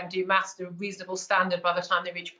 and do maths to a reasonable standard by the time they reach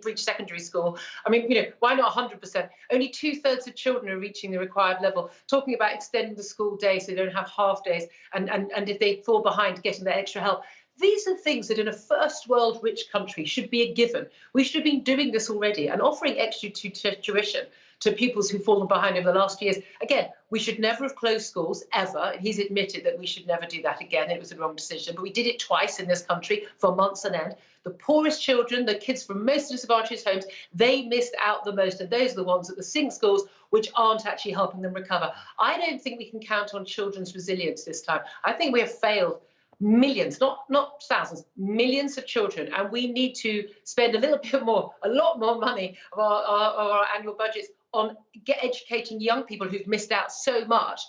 reach secondary school. I mean, why not 100%? Only 2/3 of children are reaching the required level. Talking about extending the school day so they don't have half days, and if they fall behind, getting that extra help. These are things that in a first world rich country should be a given. We should have been doing this already and offering extra tuition to pupils who've fallen behind over the last years. Again, we should never have closed schools, ever. He's admitted that we should never do that again. It was the wrong decision. But we did it twice in this country for months on end. The poorest children, the kids from most disadvantaged homes, they missed out the most. And those are the ones at the sink schools which aren't actually helping them recover. I don't think we can count on children's resilience this time. I think we have failed millions, not thousands, millions of children, and we need to spend a lot more money of our annual budgets on educating young people who've missed out so much,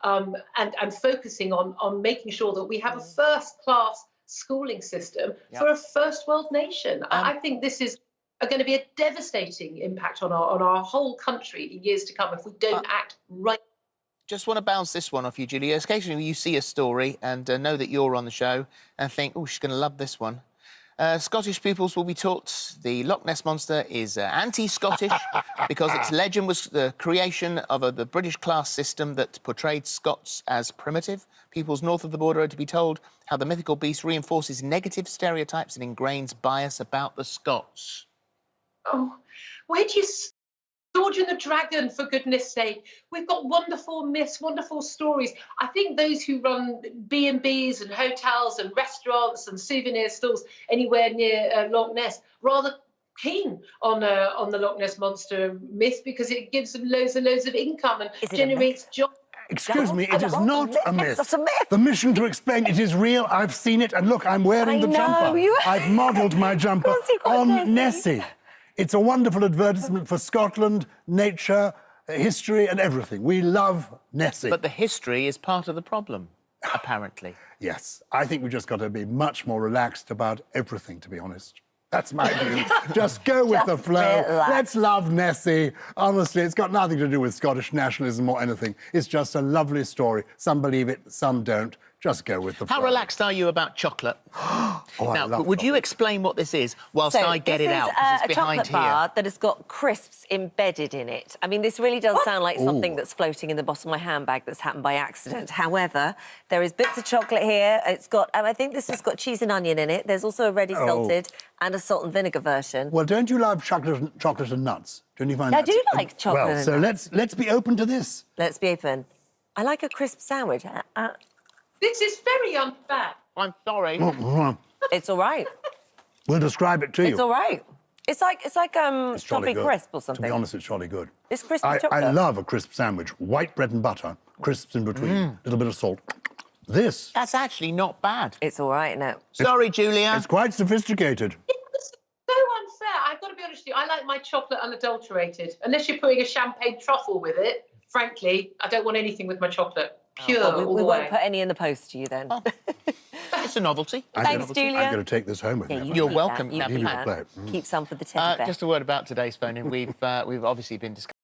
and focusing on making sure that we have a first-class schooling system for a first world nation. I think this is going to be a devastating impact on our whole country in years to come if we don't act right. Just want to bounce this one off you, Julia. Occasionally you see a story and know that you're on the show and think, oh, she's going to love this one. Scottish pupils will be taught the Loch Ness Monster is anti-Scottish because its legend was the creation of the British class system that portrayed Scots as primitive. Pupils north of the border are to be told how the mythical beast reinforces negative stereotypes and ingrains bias about the Scots. Oh, where do you... George and the Dragon, for goodness sake. We've got wonderful myths, wonderful stories. I think those who run B&Bs and hotels and restaurants and souvenir stores anywhere near Loch Ness rather keen on the Loch Ness Monster myth because it gives them loads and loads of income and generates jobs. Excuse me, it is not a myth. It's a myth. The mission to explain it is real. I've seen it, and look, I'm wearing the jumper. I've modelled my jumper on Nessie. It's a wonderful advertisement for Scotland, nature, history and everything. We love Nessie. But the history is part of the problem, apparently. Yes. I think we've just got to be much more relaxed about everything, to be honest. That's my view. Just go with the flow. Relax. Let's love Nessie. Honestly, it's got nothing to do with Scottish nationalism or anything. It's just a lovely story. Some believe it, some don't. Just go with the flow. How relaxed are you about chocolate? Now, would you explain what this is whilst I get it out? This is a chocolate bar that has got crisps embedded in it. I mean, this really does sound like something that's floating in the bottom of my handbag that's happened by accident. However, there is bits of chocolate here. It's got, I think this has got cheese and onion in it. There's also a ready salted and a salt and vinegar version. Well, don't you love chocolate and nuts? Don't you find that? I do like chocolate and nuts. So let's be open to this. Let's be open. I like a crisp sandwich. This is very unfair. I'm sorry. It's all right. We'll describe it to you. It's all right. It's like toffee crisp or something. To be honest, it's jolly good. It's crispy chocolate. I love a crisp sandwich. White bread and butter, crisps in between, a little bit of salt. This. That's actually not bad. It's all right, no. Sorry, Julia. It's quite sophisticated. It's so unfair. I've got to be honest with you. I like my chocolate unadulterated. Unless you're putting a champagne truffle with it, frankly, I don't want anything with my chocolate. Pure all the way. We won't put any in the post to you then. Oh. It's a novelty. Thanks, Julia. I'm going to take this home with me. You're welcome. Keep some for the teddy bear. Just a word about today's phone-in. We've obviously been discussing